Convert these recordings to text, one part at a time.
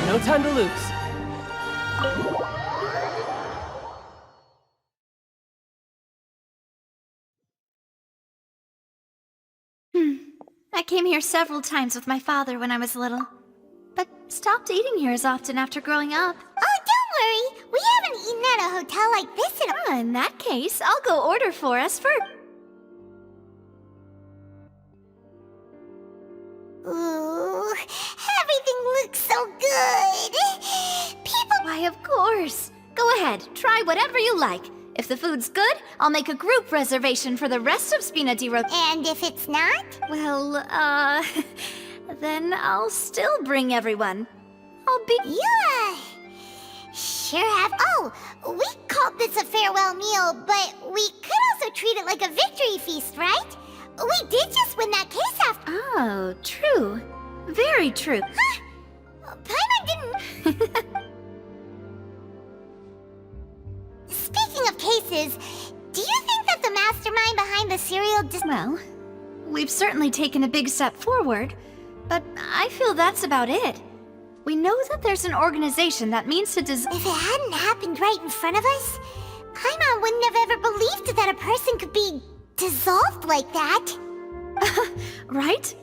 No time to lose. I came here several times with my father when I was little, but stopped eating here as often after growing up. Oh, don't worry. We haven't eaten at a hotel like this in a... In that case, I'll go order for us for... Ooh, everything looks so good. People... Why, of course. Go ahead, try whatever you like. If the food's good, I'll make a group reservation for the rest of cσrчяιgντ. And if it's not? Well, then I'll still bring everyone. I'll be... Yeah. Sure have... Oh, we called this a farewell meal, but we could also treat it like a victory feast, right? We did just win that case after... Oh, true. Very true. Huh? Paimon didn't... Speaking of cases, do you think that the mastermind behind the cereal Well, we've certainly taken a big step forward, but I feel that's about it. We know that there's an organization that means to If it hadn't happened right in front of us, Paimon wouldn't have ever believed that a person could be dissolved like that. Right?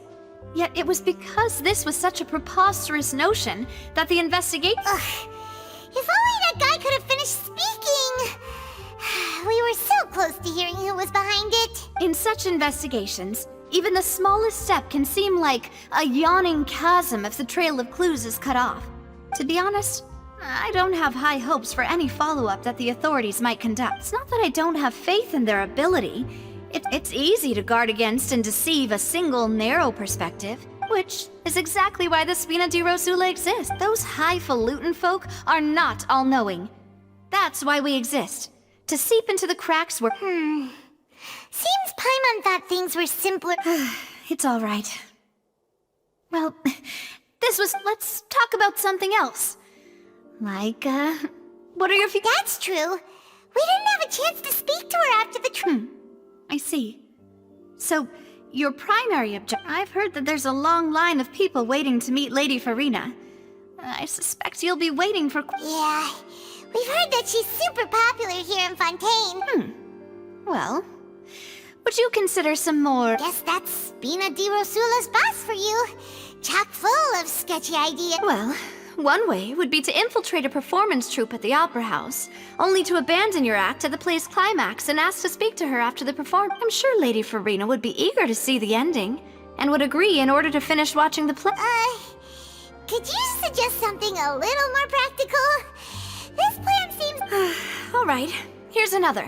Yet it was because this was such a preposterous notion that the investigation... Ugh. If only that guy could have finished speaking! We were so close to hearing who was behind it. In such investigations, even the smallest step can seem like a yawning chasm if the trail of clues is cut off. To be honest, I don't have high hopes for any follow-up that the authorities might conduct. It's not that I don't have faith in their ability. It's easy to guard against and deceive a single narrow perspective, which is exactly why the cσrчяιgντ exists. Those highfalutin folk are not all-knowing. That's why we exist. To seep into the cracks where... Seems Paimon thought things were simpler. It's all right. Well, let's talk about something else. Like, what are your That's true. We didn't have a chance to speak to her after the trip. I see. So, your primary objective... I've heard that there's a long line of people waiting to meet Lady Furina. I suspect you'll be waiting for... Yeah, we've heard that she's super popular here in Fontaine. Well, would you consider some more... Guess that's cσrчαιgντ's boss for you. Chock full of sketchy ideas. Well, one way would be to infiltrate a performance troupe at the Opera House, only to abandon your act at the play's climax and ask to speak to her after the performance. I'm sure Lady Furina would be eager to see the ending, and would agree in order to finish watching the play. Could you suggest something a little more practical? This plan seems... All right, here's another.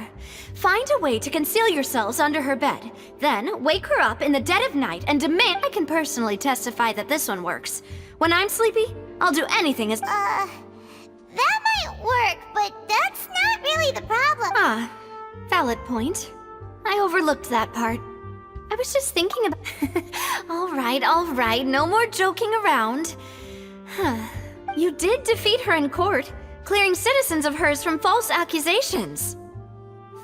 Find a way to conceal yourselves under her bed. Then, wake her up in the dead of night and demand... I can personally testify that this one works. When I'm sleepy, I'll do anything as... That might work, but that's not really the problem. Valid point. I overlooked that part. I was just thinking about... all right, no more joking around. You did defeat her in court, clearing citizens of hers from false accusations.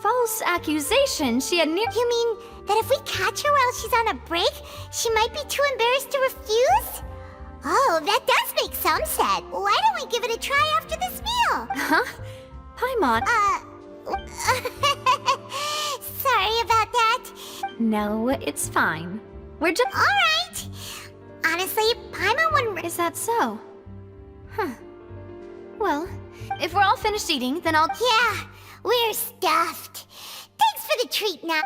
False accusations she had near... You mean that if we catch her while she's on a break, she might be too embarrassed to refuse? Oh, that does make some sense. Why don't we give it a try after this meal? Huh? Paimon... Sorry about that. No, it's fine. We're just... Alright. Honestly, Paimon wouldn't... Is that so? Well, if we're all finished eating, then I'll... Yeah, we're stuffed. Thanks for the treat now.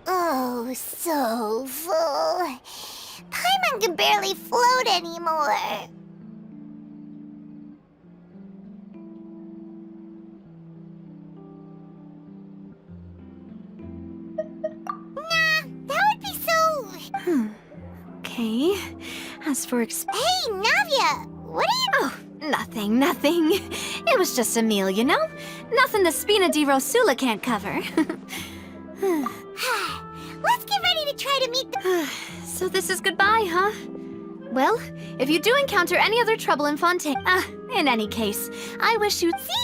Oh, so full. Paimon can barely float anymore. Nah, that would be so... Okay. As for Hey, Navia! What are you... Oh, nothing. It was just a meal, you know? Nothing the cσrчαιgντ can't cover. Let's get ready to try to meet the... So this is goodbye, huh? Well, if you do encounter any other trouble in Fontaine, in any case, I wish you— See ya!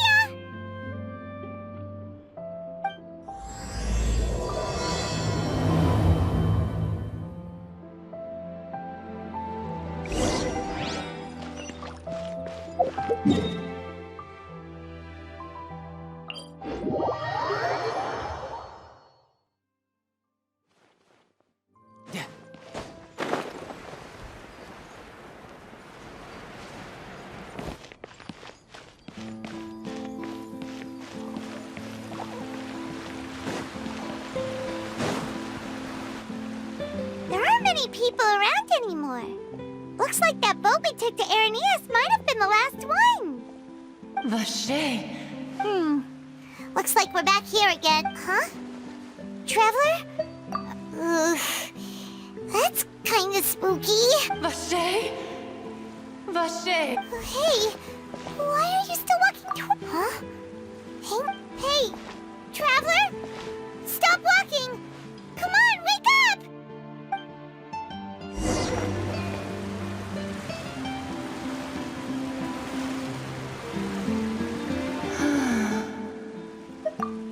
There aren't many people around anymore. Looks like that boat we took to Genshin might have been the last one. Vache. Looks like we're back here again. Huh? Traveler? Ugh. That's kinda spooky. Vache. Vache. Hey, why are you still walking toward— Huh? Hey, Traveler? Stop walking! Come on, wake up!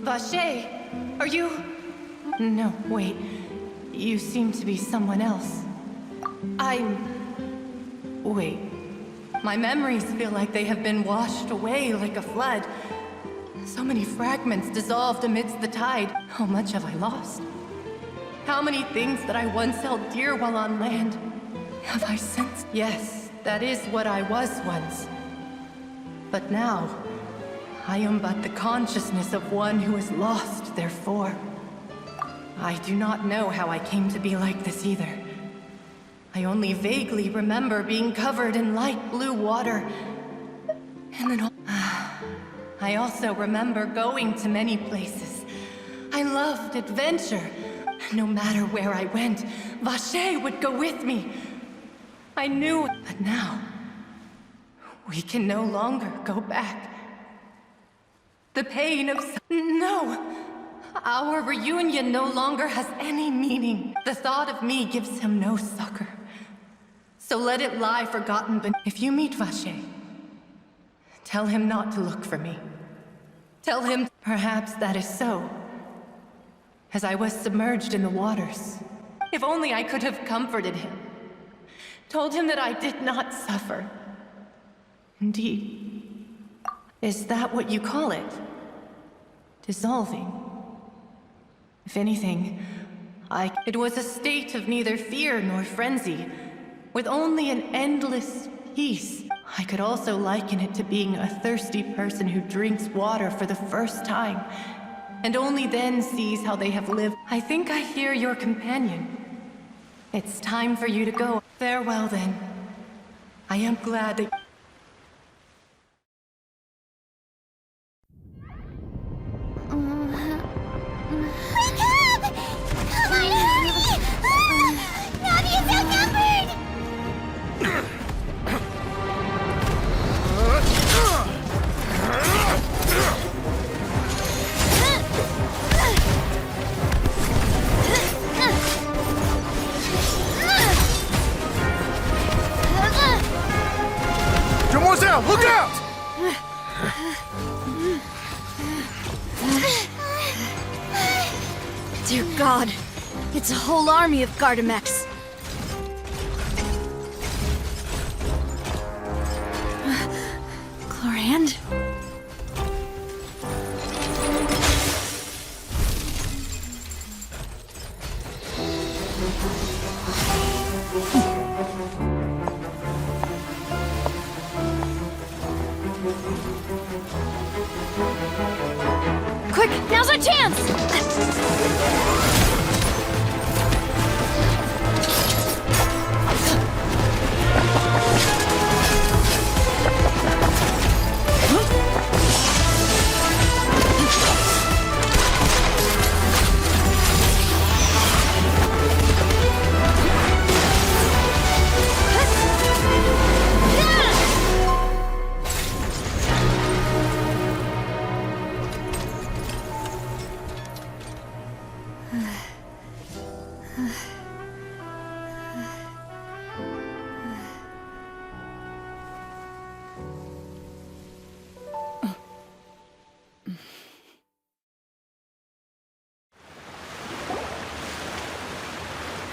Vache, are you... No, wait. You seem to be someone else. Wait. My memories feel like they have been washed away like a flood. So many fragments dissolved amidst the tide. How much have I lost? How many things that I once held dear while on land have I sensed? Yes, that is what I was once. But now, I am but the consciousness of one who is lost, therefore. I do not know how I came to be like this either. I only vaguely remember being covered in light blue water. And then I also remember going to many places. I loved adventure. No matter where I went, Vache would go with me. I knew, but now, we can no longer go back. The pain of— No! Our reunion no longer has any meaning. The thought of me gives him no succor. So let it lie forgotten, but if you meet Vache, tell him not to look for me. Tell him perhaps that is so, as I was submerged in the waters. If only I could have comforted him, told him that I did not suffer. Indeed. Is that what you call it? Dissolving? If anything, it was a state of neither fear nor frenzy, with only an endless peace. I could also liken it to being a thirsty person who drinks water for the first time, and only then sees how they have lived. I think I hear your companion. It's time for you to go. Farewell, then. I am glad that— Wake up! Come on, hurry! Navi is outnumbered! Demoiselle, look out! Dear God, it's a whole army of Gardamex. Chlorand? Quick, now's our chance!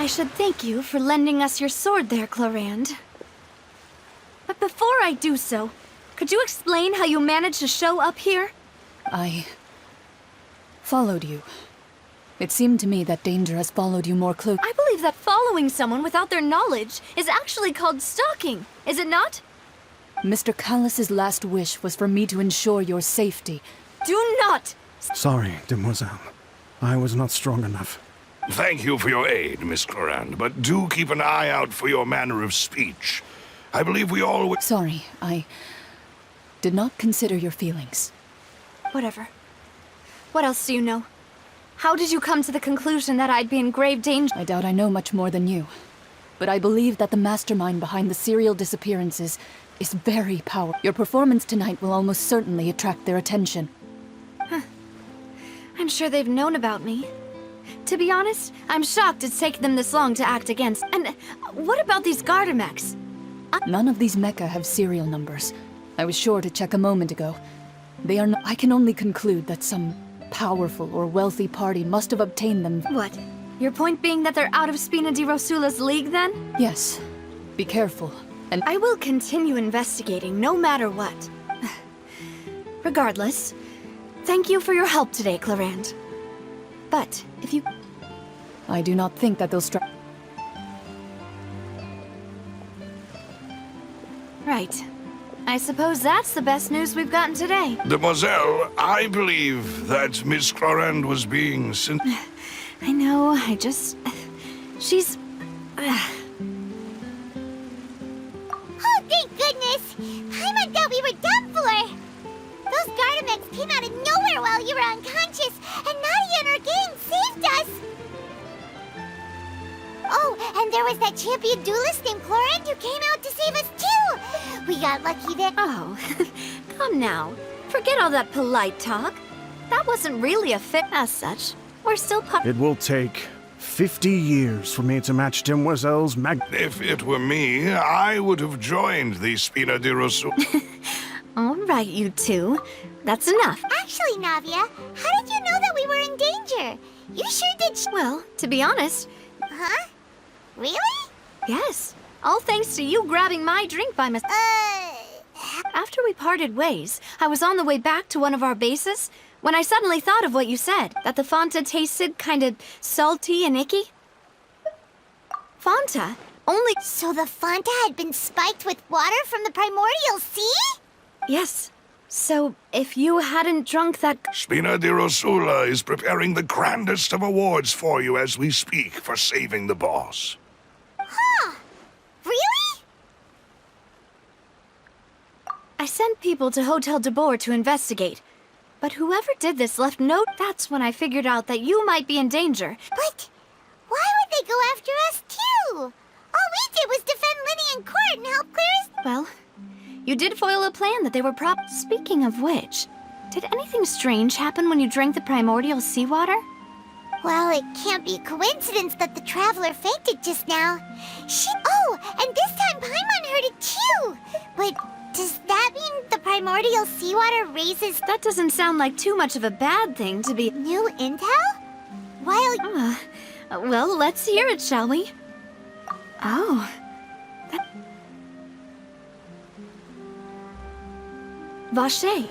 I should thank you for lending us your sword there, Clorand. But before I do so, could you explain how you managed to show up here? I followed you. It seemed to me that danger has followed you more closely. I believe that following someone without their knowledge is actually called stalking, is it not? Mr. Callus's last wish was for me to ensure your safety. Do not! Sorry, Demoiselle. I was not strong enough. Thank you for your aid, Miss Clorand, but do keep an eye out for your manner of speech. I believe we all... Sorry, I did not consider your feelings. Whatever. What else do you know? How did you come to the conclusion that I'd be in grave danger? I doubt I know much more than you. But I believe that the mastermind behind the serial disappearances is very powerful. Your performance tonight will almost certainly attract their attention. I'm sure they've known about me. To be honest, I'm shocked it's taken them this long to act against. And what about these garter mechs? None of these mecha have serial numbers. I was sure to check a moment ago. They are I can only conclude that some powerful or wealthy party must have obtained them. What? Your point being that they're out of Spina di Rosula's league, then? Yes. Be careful. And I will continue investigating, no matter what. Regardless, thank you for your help today, Clorand. But, if you... I do not think that they'll strike. Right. I suppose that's the best news we've gotten today. Demoiselle, I believe that Miss Clorand was being I know, I just... She's... Oh, thank goodness! I thought we were done for! Those Gardamex came out of nowhere while you were unconscious, and Nadia and her gang saved us! Oh, and there was that champion duelist named Clorand who came out to save us too! We got lucky there. Oh, come now. Forget all that polite talk. That wasn't really a fit as such. We're still part- It will take 50 years for me to match Demoiselle's If it were me, I would have joined the Spina di Rosula. All right, you two. That's enough. Actually, Navia, how did you know that we were in danger? You sure did Well, to be honest, Huh? Really? yes. All thanks to you grabbing my drink by mistake. After we parted ways, I was on the way back to one of our bases when I suddenly thought of what you said, that the Fanta tasted kind of salty and icky. Fanta? Only... So the Fanta had been spiked with water from the primordial sea? Yes. So, if you hadn't drunk that... Spina di Rosula is preparing the grandest of awards for you as we speak for saving the boss. Huh. Really? I sent people to Hotel de Boer to investigate. But whoever did this left no... That's when I figured out that you might be in danger. But why would they go after us too? All we did was defend Linny in court and help clear his... Well, you did foil a plan that they were Speaking of which, did anything strange happen when you drank the primordial seawater? Well, it can't be a coincidence that the traveler fainted just now. Oh, and this time Paimon heard it too! But does that mean the primordial seawater raises... That doesn't sound like too much of a bad thing to be... New intel? While... Well, let's hear it, shall we? Oh. Vache.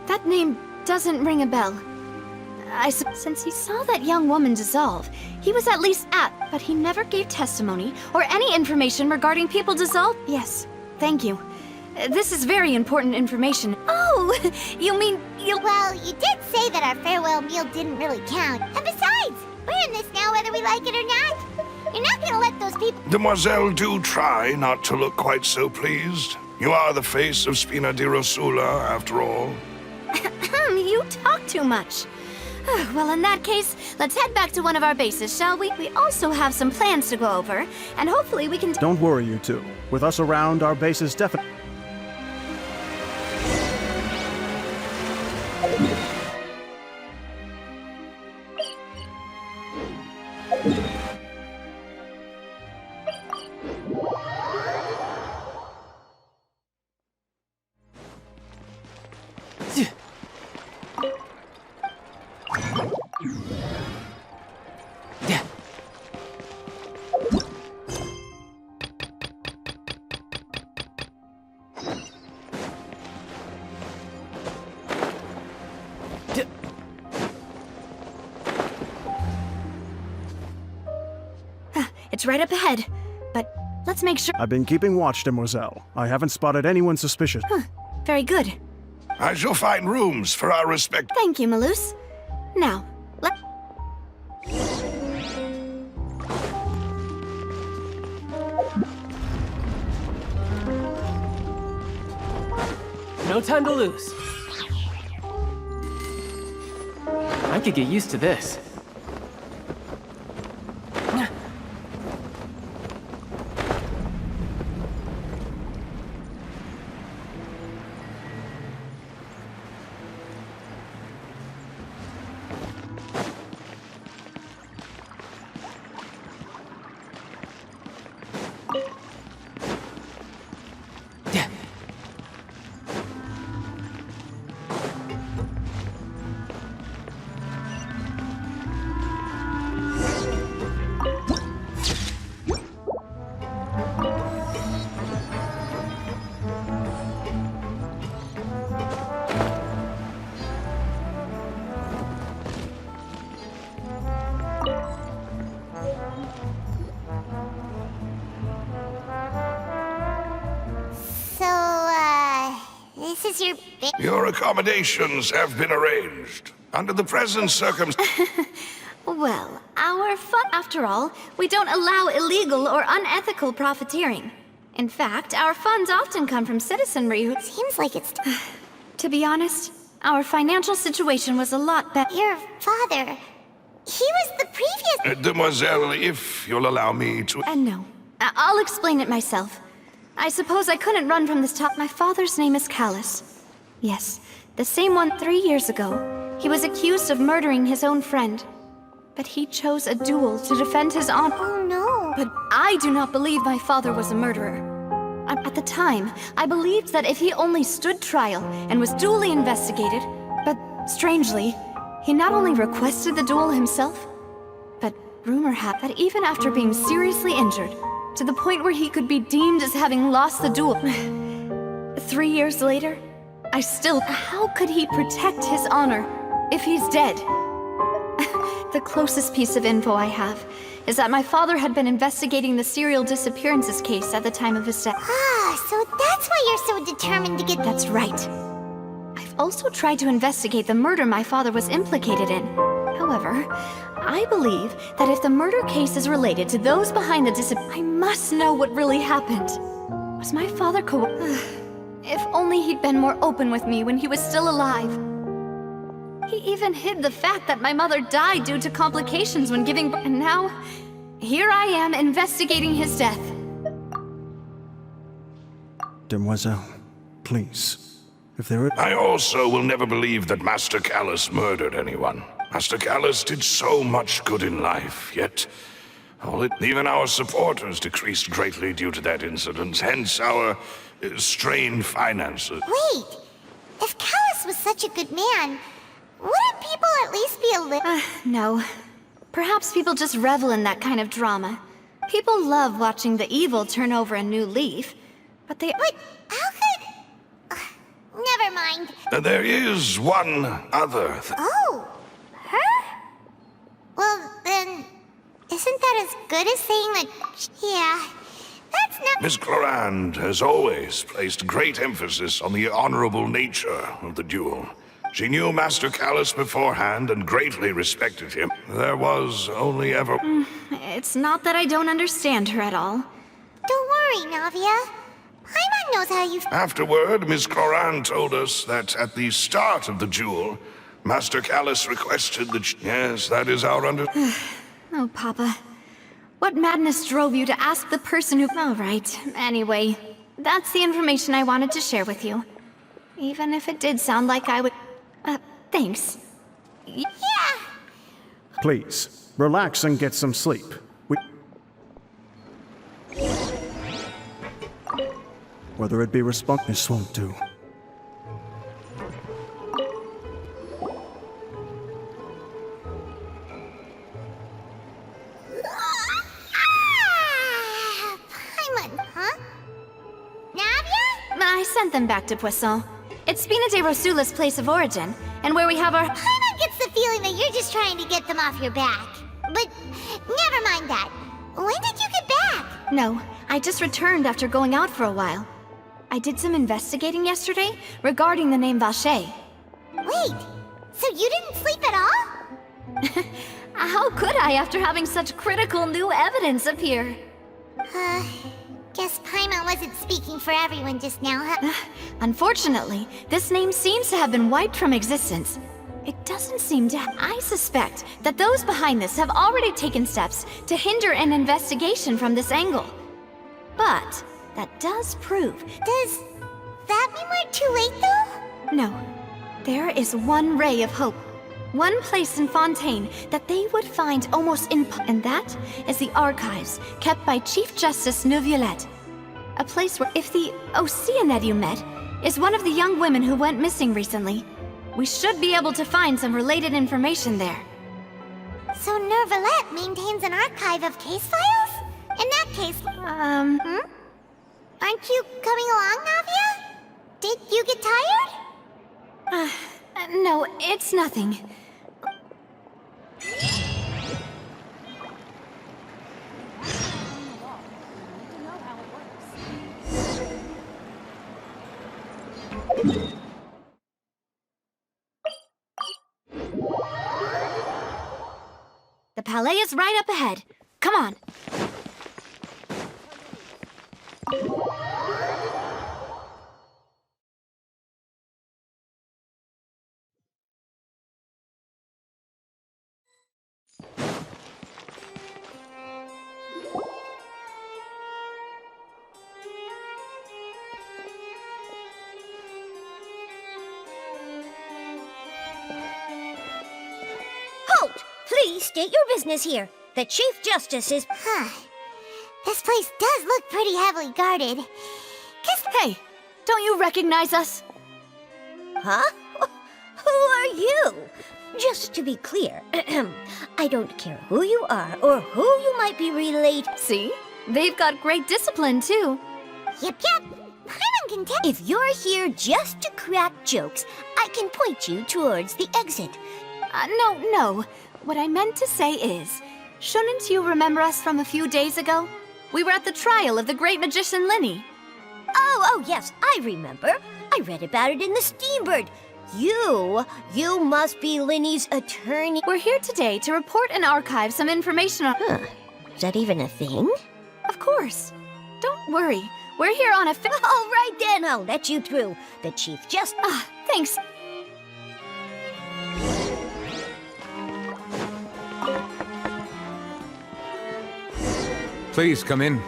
That name doesn't ring a bell. Since he saw that young woman dissolve, he was at least but he never gave testimony or any information regarding people dissolved. Yes, thank you. This is very important information. Oh, you mean you... Well, you did say that our farewell meal didn't really count. And besides, we're in this now whether we like it or not. You're not gonna let those people... Demoiselle, do try not to look quite so pleased. You are the face of Spina di Rosula, after all. You talk too much. Well, in that case, let's head back to one of our bases, shall we? We also have some plans to go over, and hopefully we can... Don't worry, you two. With us around, our base is definitely... It's right up ahead. But let's make sure. I've been keeping watch, Demoiselle. I haven't spotted anyone suspicious. Very good. I shall find rooms for our respect. Thank you, Malus. Now, let. No time to lose. I could get used to this. This is your big... Your accommodations have been arranged. Under the present circumstances... Well, our fun. After all, we don't allow illegal or unethical profiteering. In fact, our funds often come from citizenry who. Seems like it's... To be honest, our financial situation was a lot better. Your father... He was the previous... Demoiselle, if you'll allow me to... No. I'll explain it myself. I suppose I couldn't run from this top. My father's name is Callus. Yes, the same one 3 years ago. He was accused of murdering his own friend. But he chose a duel to defend his honor. Oh no. But I do not believe my father was a murderer. At the time, I believed that if he only stood trial and was duly investigated, but strangely, he not only requested the duel himself, but rumor had that even after being seriously injured, to the point where he could be deemed as having lost the duel. 3 years later, I still... How could he protect his honor if he's dead? The closest piece of info I have is that my father had been investigating the serial disappearances case at the time of his death. Ah, so that's why you're so determined to get... That's right. I've also tried to investigate the murder my father was implicated in. However, I believe that if the murder case is related to those behind the I must know what really happened. Was my father If only he'd been more open with me when he was still alive. He even hid the fact that my mother died due to complications when giving birth. And now, here I am investigating his death. Demoiselle, please. If there are... I also will never believe that Master Callus murdered anyone. Master Callus did so much good in life, yet even our supporters decreased greatly due to that incident, hence our strained finances. Wait! If Callus was such a good man, wouldn't people at least be a little... No. Perhaps people just revel in that kind of drama. People love watching the evil turn over a new leaf, but they... But how could... never mind. There is one other thing. Oh! Her? Well, then... Isn't that as good as saying that... Yeah... That's not... Miss Clorand has always placed great emphasis on the honorable nature of the duel. She knew Master Callus beforehand and greatly respected him. There was only ever... It's not that I don't understand her at all. Don't worry, Navia. Paimon knows how you... Afterward, Miss Clorand told us that at the start of the duel, Master Callus requested that... Yes, that is our Oh, Papa. What madness drove you to ask the person who... All right. Anyway, that's the information I wanted to share with you. Even if it did sound like I would... thanks. Yeah! Please, relax and get some sleep. Whether it be this won't do. Paimon, huh? Navia? I sent them back to Poisson. It's Spina de Rosula's place of origin, and where we have our... Paimon gets the feeling that you're just trying to get them off your back. But never mind that. when did you get back? No, I just returned after going out for a while. I did some investigating yesterday regarding the name Vache. Wait, so you didn't sleep at all? How could I after having such critical new evidence appear? Guess Paimon wasn't speaking for everyone just now, huh? Unfortunately, this name seems to have been wiped from existence. It doesn't seem to. I suspect that those behind this have already taken steps to hinder an investigation from this angle. But that does prove. Does that mean we're too late, though? No. There is one ray of hope. One place in Fontaine that they would find almost and that is the archives kept by Chief Justice Neuvillette. A place where if the Oceanid you met is one of the young women who went missing recently, we should be able to find some related information there. So Neuvillette maintains an archive of case files? In that case, Aren't you coming along, Navia? Did you get tired? No, it's nothing. The palais is right up ahead. Come on. Halt! Please state your business here. The Chief Justice is... This place does look pretty heavily guarded. Hey, don't you recognize us? Huh? Who are you? Just to be clear, I don't care who you are or who you might be related. See? They've got great discipline, too. Yep. Paimon can tell. If you're here just to crack jokes, I can point you towards the exit. No. What I meant to say is, shouldn't you remember us from a few days ago? We were at the trial of the great magician Linny. Oh, yes, I remember. I read about it in the Steambird. You must be Linny's attorney. We're here today to report and archive some information on... Is that even a thing? Of course. Don't worry. We're here on a All right then, I'll let you through. The Chief just... Thanks. Please come in.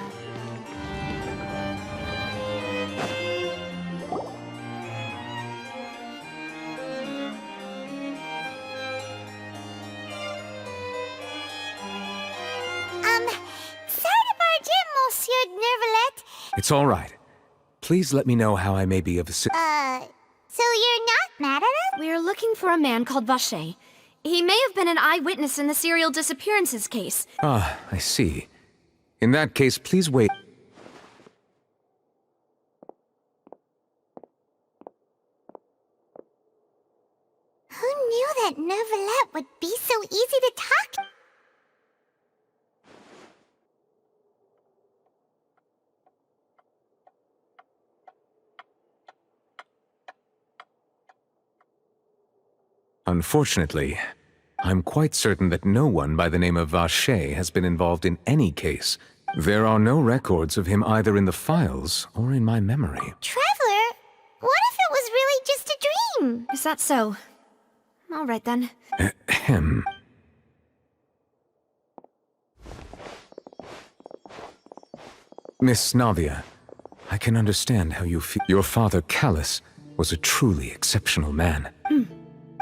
Sorry to barge in, Monsieur Neuvillette. It's all right. Please let me know how I may be of assistance. So you're not mad at us? We're looking for a man called Vache. He may have been an eyewitness in the serial disappearances case. Ah, I see. In that case, please wait. Who knew that Neuvillette would be so easy to talk to? Unfortunately, I'm quite certain that no one by the name of Vache has been involved in any case. There are no records of him either in the files or in my memory. Traveler, what if it was really just a dream? Is that so? All right, then. Ahem. Miss Navia, I can understand how you feel. Your father, Callus, was a truly exceptional man.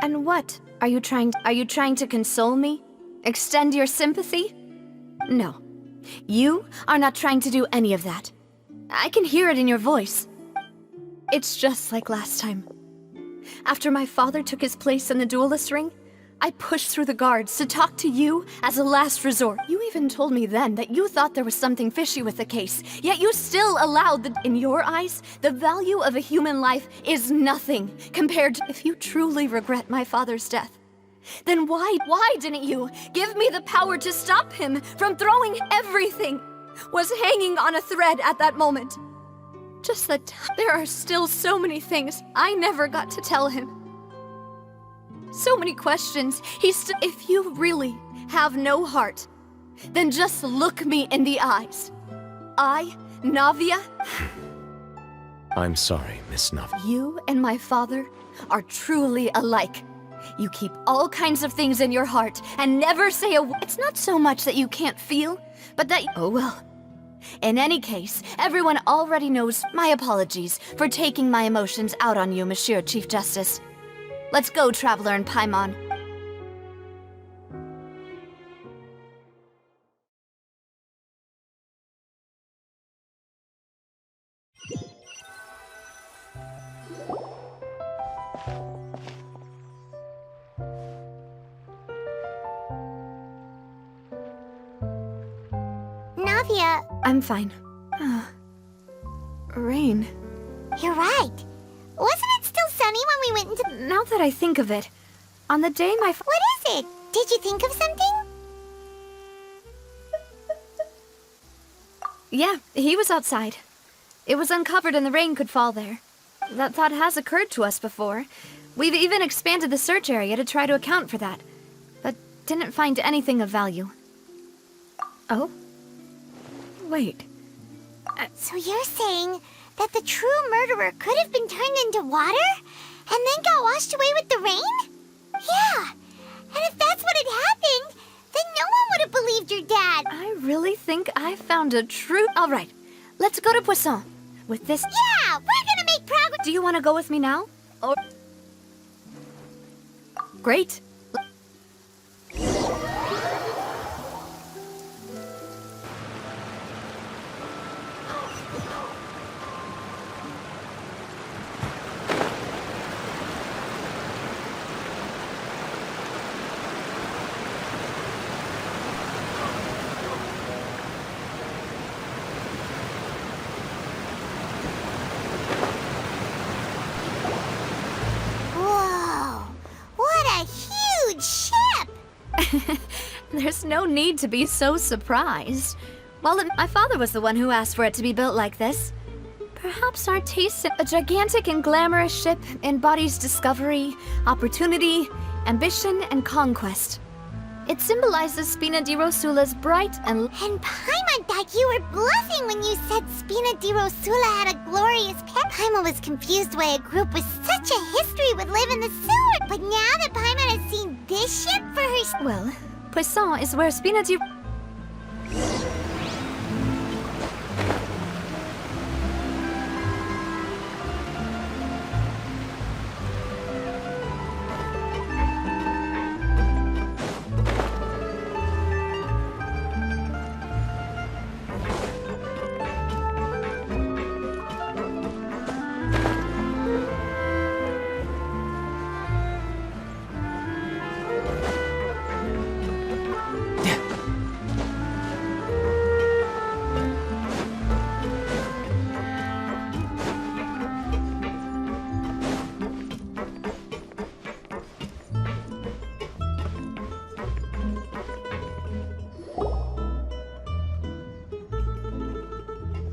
And what? Are you trying to console me? Extend your sympathy? No. You are not trying to do any of that. I can hear it in your voice. It's just like last time. After my father took his place in the duelist ring, I pushed through the guards to talk to you as a last resort. You even told me then that you thought there was something fishy with the case, yet you still allowed the... In your eyes, the value of a human life is nothing compared to... If you truly regret my father's death, Then why didn't you give me the power to stop him from throwing everything? Was hanging on a thread at that moment. Just that there are still so many things I never got to tell him. So many questions. If you really have no heart, then just look me in the eyes. I, Navia. I'm sorry, Miss Navia. You and my father are truly alike. You keep all kinds of things in your heart and never say a word. It's not so much that you can't feel, but that oh well. In any case, everyone already knows. My apologies for taking my emotions out on you, Monsieur Chief Justice. Let's go, Traveler and Paimon. Navia, I'm fine. Rain. you're right. Wasn't it still sunny when we went into... Now that I think of it, on the day my What is it? Did you think of something? Yeah, he was outside. It was uncovered and the rain could fall there. That thought has occurred to us before. We've even expanded the search area to try to account for that, but didn't find anything of value. Oh? Wait. So you're saying that the true murderer could have been turned into water and then got washed away with the rain? Yeah. And if that's what had happened, then no one would have believed your dad. I really think I found a true... All right, let's go to Poisson. With this... Yeah, we're gonna make progress. Do you want to go with me now? Or... Great. There's no need to be so surprised. Well, my father was the one who asked for it to be built like this. Perhaps our taste in a gigantic and glamorous ship embodies discovery, opportunity, ambition, and conquest. It symbolizes Spina di Rosula's bright and... And Paimon thought you were bluffing when you said Spina di Rosula had a glorious pet. Paimon was confused why a group with such a history would live in the sewer. But now that Paimon has seen this ship for her... Well, Poisson is where Spina di...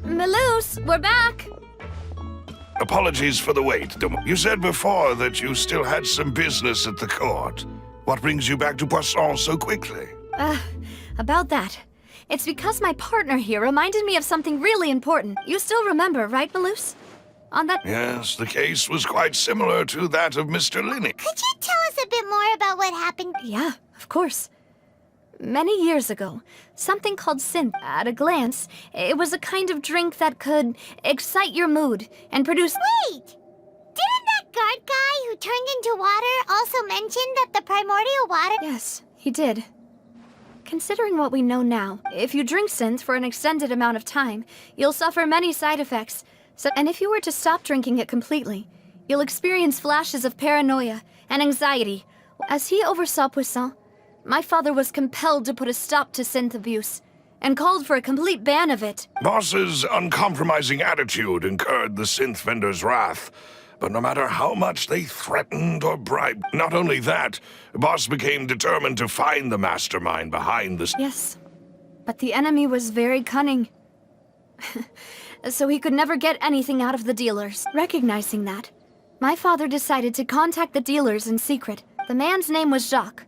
Melus, we're back! Apologies for the wait. You said before that you still had some business at the court. What brings you back to Poisson so quickly? About that. It's because my partner here reminded me of something really important. You still remember, right, Melus? On that... Yes, the case was quite similar to that of Mr. Linnick. Could you tell us a bit more about what happened? Yeah, of course. Many years ago, something called synth, at a glance, it was a kind of drink that could excite your mood and produce... Wait! Didn't that guard guy who turned into water also mention that the primordial water... Yes, he did. Considering what we know now, if you drink synth for an extended amount of time, you'll suffer many side effects. And if you were to stop drinking it completely, you'll experience flashes of paranoia and anxiety. As he oversaw Poisson, my father was compelled to put a stop to synth abuse, and called for a complete ban of it. Boss's uncompromising attitude incurred the synth vendor's wrath, But no matter how much they threatened or bribed, not only that, Boss became determined to find the mastermind behind this. Yes, but the enemy was very cunning. So he could never get anything out of the dealers. Recognizing that, my father decided to contact the dealers in secret. The man's name was Jacques.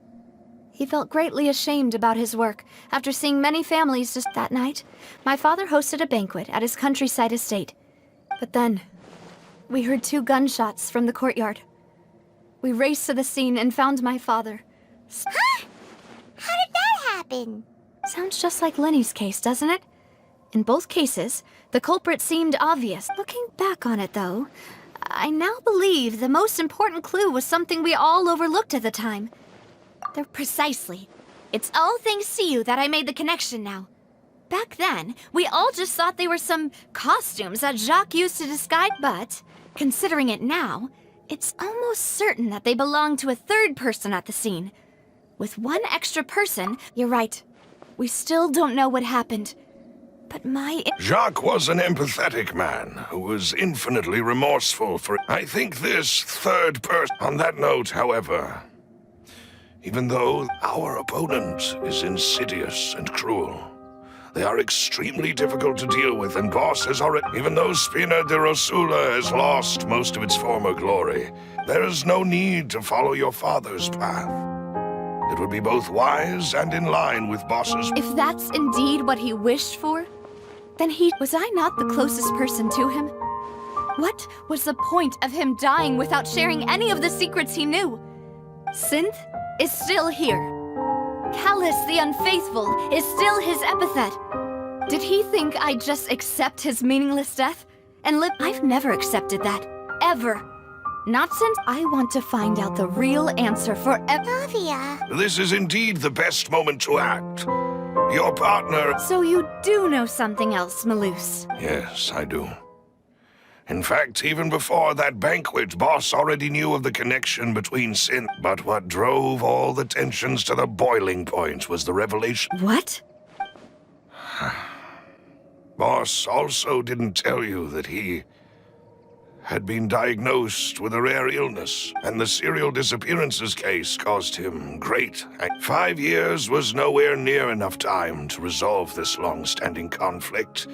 He felt greatly ashamed about his work after seeing many families just that night. My father hosted a banquet at his countryside estate. But then, we heard 2 gunshots from the courtyard. We raced to the scene and found my father. Huh? How did that happen? Sounds just like Lenny's case, doesn't it? In both cases, the culprit seemed obvious. Looking back on it, though, I now believe the most important clue was something we all overlooked at the time. Precisely. It's all thanks to you that I made the connection now. Back then, we all just thought they were some costumes that Jacques used to disguise, but, considering it now, it's almost certain that they belong to a third person at the scene. With one extra person, you're right. We still don't know what happened. But Jacques was an empathetic man who was infinitely remorseful for... I think this third person... On that note, however, even though our opponent is insidious and cruel, they are extremely difficult to deal with, and Boss has already... Even though Spina de Rosula has lost most of its former glory, there is no need to follow your father's path. It would be both wise and in line with Boss's... If that's indeed what he wished for, then was I not the closest person to him? What was the point of him dying without sharing any of the secrets he knew? Synth is still here. Callus the Unfaithful is still his epithet. Did he think I'd just accept his meaningless death and live? I've never accepted that. Ever. Not since I want to find out the real answer for Navia. This is indeed the best moment to act. Your partner... So you do know something else, Malus? Yes, I do. In fact, even before that banquet, Boss already knew of the connection between Sin. But what drove all the tensions to the boiling point was the revelation. What? Boss also didn't tell you that he had been diagnosed with a rare illness, and the serial disappearances case caused him great... 5 years was nowhere near enough time to resolve this long-standing conflict.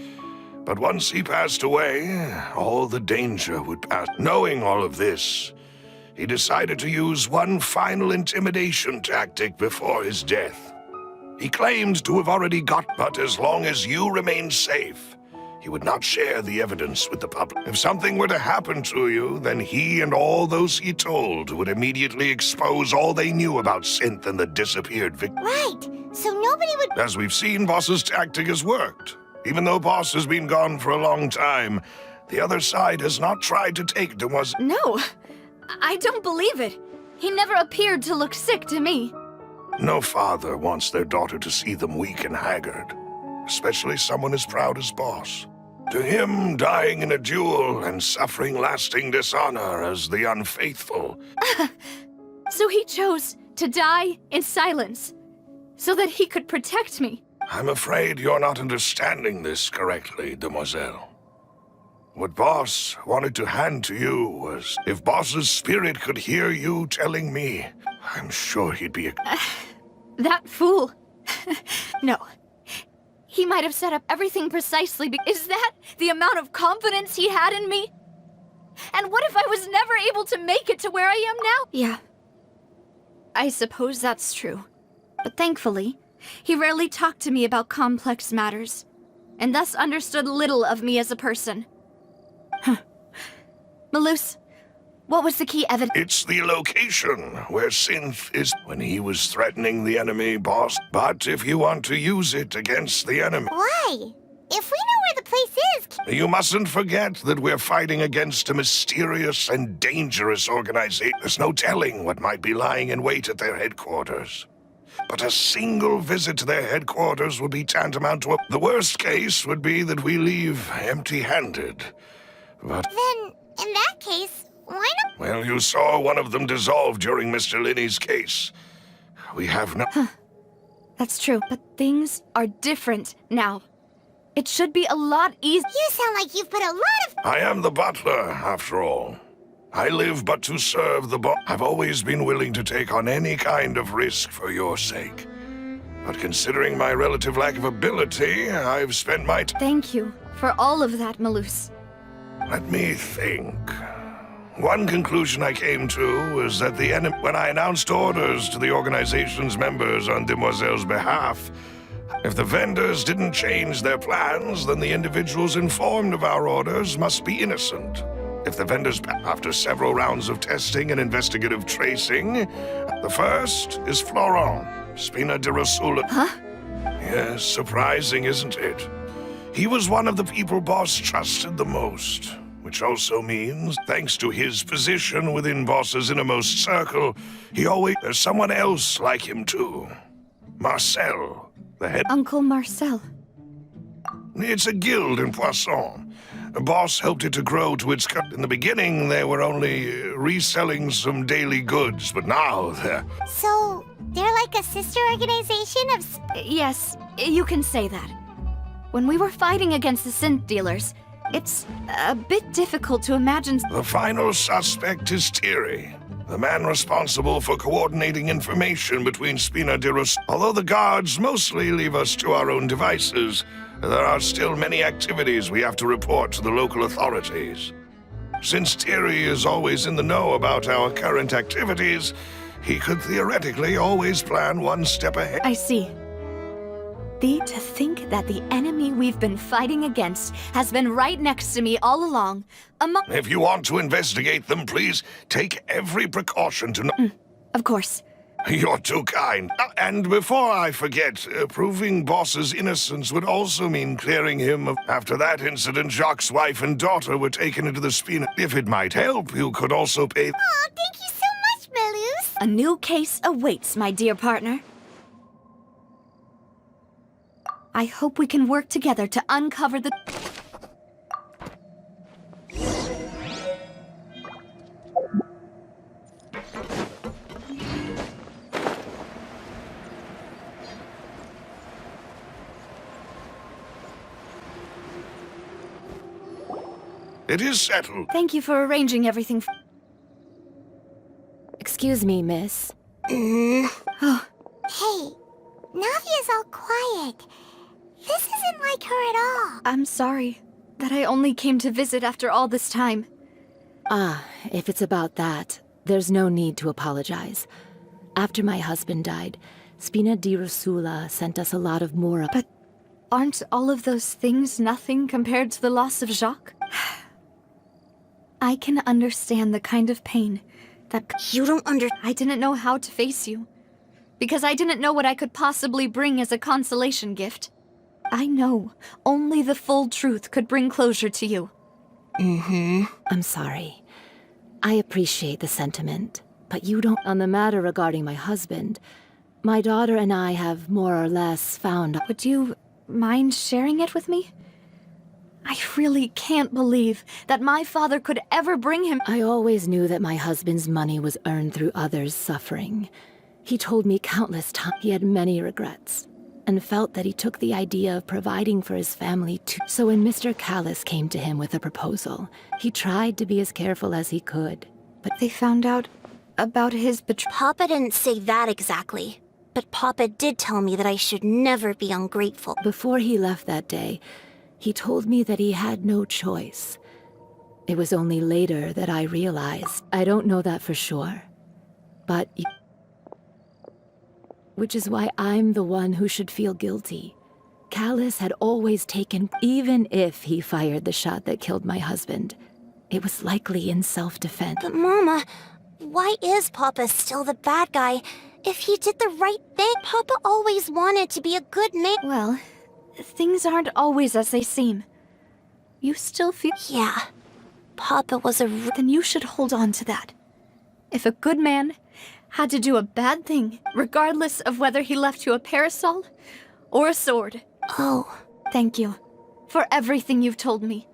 But once he passed away, all the danger would pass. Knowing all of this, he decided to use one final intimidation tactic before his death. He claimed to have already but as long as you remained safe, he would not share the evidence with the public. If something were to happen to you, then he and all those he told would immediately expose all they knew about Synth and the disappeared victim. Right, so nobody would... As we've seen, Boss's tactic has worked. Even though Boss has been gone for a long time, the other side has not tried to take Demoiselle... No, I don't believe it. He never appeared to look sick to me. No father wants their daughter to see them weak and haggard, especially someone as proud as Boss. To him, dying in a duel and suffering lasting dishonor as the unfaithful... So he chose to die in silence, so that he could protect me. I'm afraid you're not understanding this correctly, Demoiselle. What Boss wanted to hand to you was, if Boss's spirit could hear you telling me, I'm sure he'd be That fool. No. He might have set up everything precisely is that the amount of confidence he had in me? And what if I was never able to make it to where I am now? Yeah. I suppose that's true. But thankfully, he rarely talked to me about complex matters, and thus understood little of me as a person. Malus, what was the key evidence? It's the location where Synth is when he was threatening the enemy, Boss. But if you want to use it against the enemy... Why? If we know where the place is... You mustn't forget that we're fighting against a mysterious and dangerous organization. There's no telling what might be lying in wait at their headquarters. But a single visit to their headquarters would be tantamount to The worst case would be that we leave empty-handed. But... Then, in that case, why not? Well, you saw one of them dissolve during Mr. Linney's case. We have no... That's true, but things are different now. It should be a lot easier. You sound like you've put a lot of... I am the butler, after all. I live but to serve the boss. I've always been willing to take on any kind of risk for your sake. But considering my relative lack of ability, I've spent my time. Thank you for all of that, Malus. Let me think. One conclusion I came to was that the enemy, when I announced orders to the organization's members on Demoiselle's behalf, if the vendors didn't change their plans, then the individuals informed of our orders must be innocent. If the vendors, after several rounds of testing and investigative tracing, the first is Florent, Spina di Rosula. Huh? Yes, surprising, isn't it? He was one of the people Boss trusted the most, which also means, thanks to his position within Boss's innermost circle, there's someone else like him too. Marcel, the head. Uncle Marcel. It's a guild in Poisson. Boss helped it to grow to its cut. In the beginning, they were only reselling some daily goods, but now they're... So, they're like a sister organization of... Yes, you can say that. When we were fighting against the synth dealers, it's a bit difficult to imagine... The final suspect is Thierry, the man responsible for coordinating information between Spina di Rosula. Although the guards mostly leave us to our own devices, there are still many activities we have to report to the local authorities. Since Thierry is always in the know about our current activities, he could theoretically always plan one step ahead. I see. To think that the enemy we've been fighting against has been right next to me all along. If you want to investigate them, please take every precaution to know. Of course. You're too kind. And before I forget, proving Boss's innocence would also mean clearing him of... After that incident, Jacques' wife and daughter were taken into the Spina. If it might help, you could also pay... Aw, thank you so much, Malus. A new case awaits, my dear partner. I hope we can work together to uncover the... It is settled. Thank you for arranging everything. Excuse me, miss. Hey, Navia's all quiet. This isn't like her at all. I'm sorry that I only came to visit after all this time. Ah, if it's about that, there's no need to apologize. After my husband died, Spina di Rosula sent us a lot of more... But aren't all of those things nothing compared to the loss of Jacques? I can understand the kind of pain that... You don't I didn't know how to face you, because I didn't know what I could possibly bring as a consolation gift. I know only the full truth could bring closure to you. I'm sorry. I appreciate the sentiment, but you don't... On the matter regarding my husband, my daughter and I have more or less found... Would you mind sharing it with me? I really can't believe that my father could ever bring him... I always knew that my husband's money was earned through others' suffering. He told me countless times he had many regrets, and felt that he took the idea of providing for his family too. So when Mr. Callis came to him with a proposal, he tried to be as careful as he could, but... They found out about his betrayal. Papa didn't say that exactly, but Papa did tell me that I should never be ungrateful. Before he left that day, he told me that he had no choice. It was only later that I realized. I don't know that for sure, but... Which is why I'm the one who should feel guilty. Callis had always taken... Even if he fired the shot that killed my husband, it was likely in self-defense. But Mama, why is Papa still the bad guy? If he did the right thing, Papa always wanted to be a good man. Well, things aren't always as they seem. You still feel... Yeah, Papa was a... Then you should hold on to that. If a good man had to do a bad thing, regardless of whether he left you a parasol or a sword. Oh. Thank you for everything you've told me.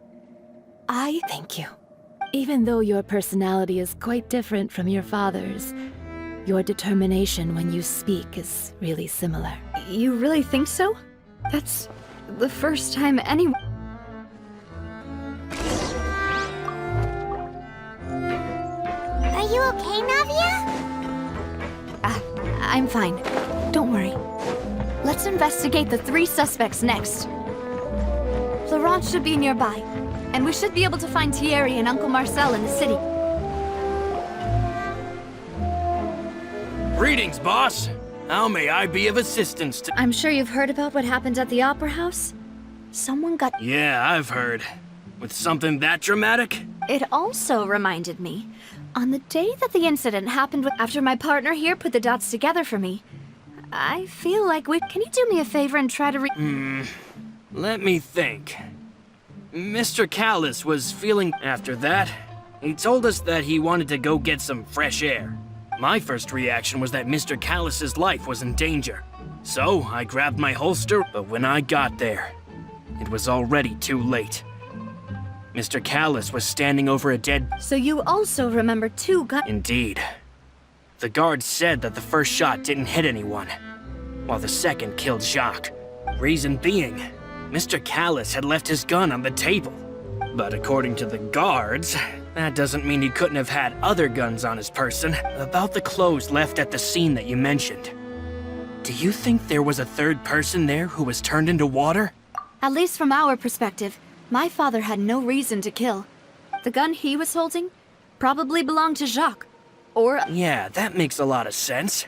Thank you. Even though your personality is quite different from your father's, your determination when you speak is really similar. You really think so? That's the first time anyone... okay, Navia? I'm fine. Don't worry. Let's investigate the 3 suspects next. Florence should be nearby, and we should be able to find Thierry and Uncle Marcel in the city. Greetings, boss. How may I be of assistance to— I'm sure you've heard about what happened at the Opera House? Someone got— Yeah, I've heard. With something that dramatic? It also reminded me, on the day that the incident happened, after my partner here put the dots together for me, I feel like we— Can you do me a favor and try to Let me think. Mr. Callis was feeling— After that, he told us that he wanted to go get some fresh air. My first reaction was that Mr. Callis's life was in danger. So, I grabbed my holster, but when I got there, it was already too late. Mr. Callis was standing over a dead— So you also remember 2 guns? Indeed. The guard said that the first shot didn't hit anyone, while the second killed Jacques. Reason being, Mr. Callis had left his gun on the table. But according to the guards, that doesn't mean he couldn't have had other guns on his person. About the clothes left at the scene that you mentioned, do you think there was a 3rd person there who was turned into water? At least from our perspective, my father had no reason to kill. The gun he was holding probably belonged to Jacques. Or— Yeah, that makes a lot of sense.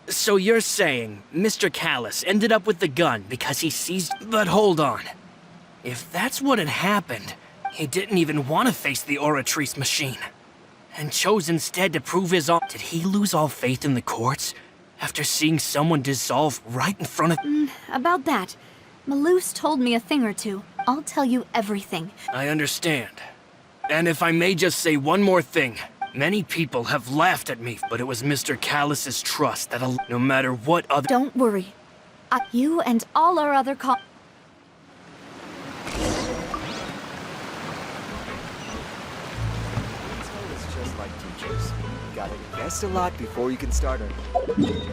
So you're saying Mr. Callis ended up with the gun because he seized— But hold on. If that's what had happened, he didn't even want to face the Oratrice machine, and chose instead to prove his own— Did he lose all faith in the courts after seeing someone dissolve right in front of— About that, Malouse told me a thing or two. I'll tell you everything. I understand. And if I may just say one more thing, many people have laughed at me, but it was Mr. Callis's trust that no matter what other— Don't worry. You and all our other It's just like teachers. You gotta invest a lot before you can start earning.